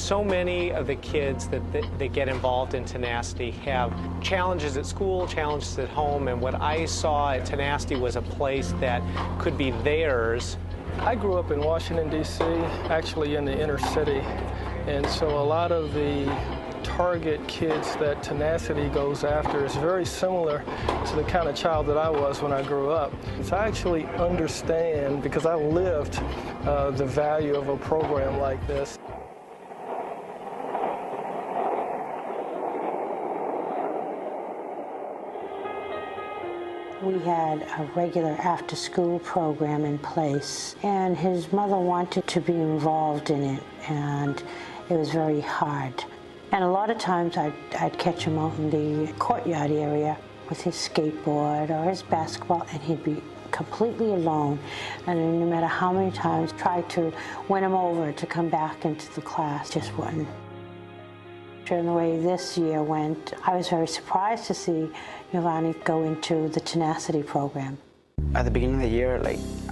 So many of the kids that get involved in Tenacity have challenges at school, challenges at home, and what I saw at Tenacity was a place that could be theirs. I grew up in Washington, D.C., actually in the inner city, and so a lot of the target kids that Tenacity goes after is very similar to the kind of child that I was when I grew up. So I actually understand, because I lived the value of a program like this. We had a regular after-school program in place, and his mother wanted to be involved in it, and it was very hard. And a lot of times I'd catch him out in the courtyard area with his skateboard or his basketball, and he'd be completely alone. And no matter how many times I tried to win him over to come back into the class, just wouldn't. And the way this year went, I was very surprised to see Giovanni go into the Tenacity program. At the beginning of the year,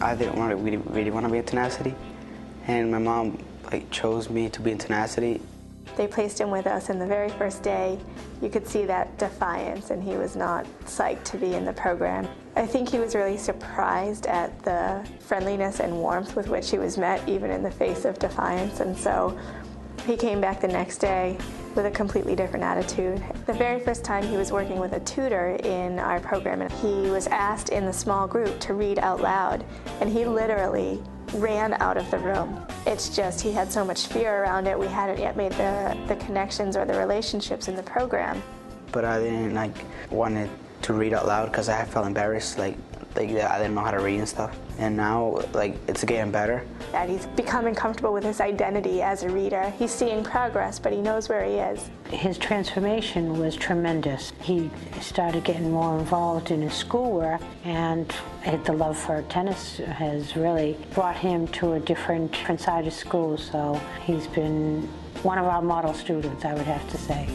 I didn't really want to be in Tenacity, and my mom chose me to be in Tenacity. They placed him with us, and the very first day, you could see that defiance, and he was not psyched to be in the program. I think he was really surprised at the friendliness and warmth with which he was met, even in the face of defiance, and so he came back the next day with a completely different attitude. The very first time he was working with a tutor in our program, and he was asked in the small group to read out loud, and he literally ran out of the room. It's just he had so much fear around it. We hadn't yet made the connections or the relationships in the program. But I didn't wanted to read out loud because I felt embarrassed, I didn't know how to read and stuff. And now, it's getting better. And he's becoming comfortable with his identity as a reader. He's seeing progress, but he knows where he is. His transformation was tremendous. He started getting more involved in his schoolwork, and the love for tennis has really brought him to a different side of school. So he's been one of our model students, I would have to say.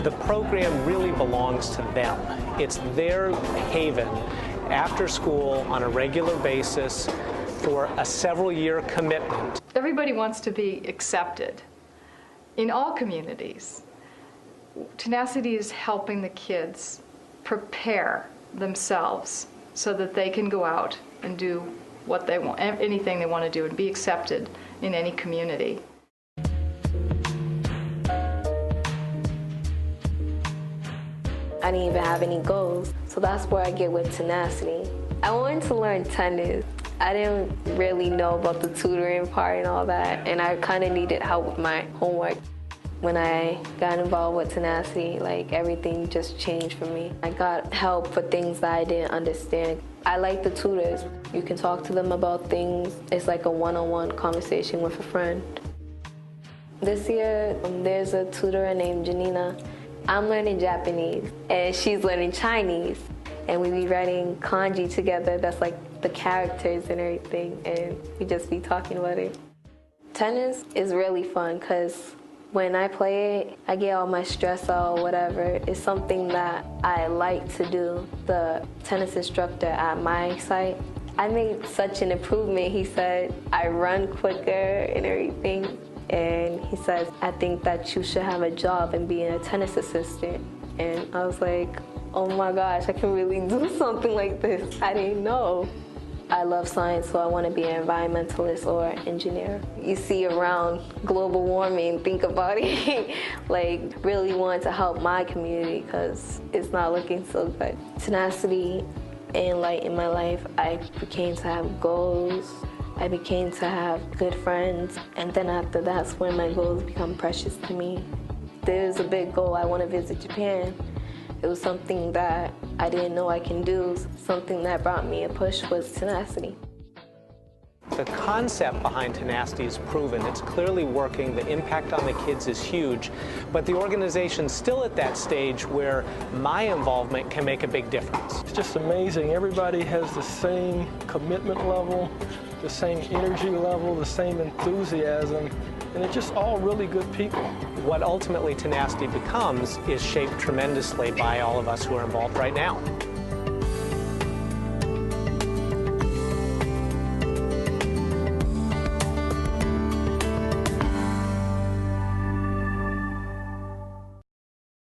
The program really belongs to them. It's their haven after school on a regular basis for a several-year commitment. Everybody wants to be accepted in all communities. Tenacity is helping the kids prepare themselves so that they can go out and do what they want, anything they want to do, and be accepted in any community. I didn't even have any goals, so that's where I get with Tenacity. I wanted to learn tennis. I didn't really know about the tutoring part and all that, and I kind of needed help with my homework. When I got involved with Tenacity, everything just changed for me. I got help for things that I didn't understand. I like the tutors. You can talk to them about things. It's like a one-on-one conversation with a friend. This year, there's a tutor named Janina. I'm learning Japanese, and she's learning Chinese, and we be writing kanji together. That's the characters and everything, and we just be talking about it. Tennis is really fun because when I play it, I get all my stress out, whatever. It's something that I like to do. The tennis instructor at my site, I made such an improvement. He said I run quicker and everything. And he says, I think that you should have a job and be a tennis assistant. And I was like, oh my gosh, I can really do something like this. I didn't know. I love science, so I want to be an environmentalist or engineer. You see around global warming, think about it. Really want to help my community because it's not looking so good. Tenacity and light in my life, I became to have goals. I became to have good friends, and then after that's when my goals become precious to me. There's a big goal. I want to visit Japan. It was something that I didn't know I can do. Something that brought me a push was Tenacity. The concept behind Tenacity is proven. It's clearly working. The impact on the kids is huge. But the organization's still at that stage where my involvement can make a big difference. It's just amazing. Everybody has the same commitment level, the same energy level, the same enthusiasm, and they're just all really good people. What ultimately Tenacity becomes is shaped tremendously by all of us who are involved right now.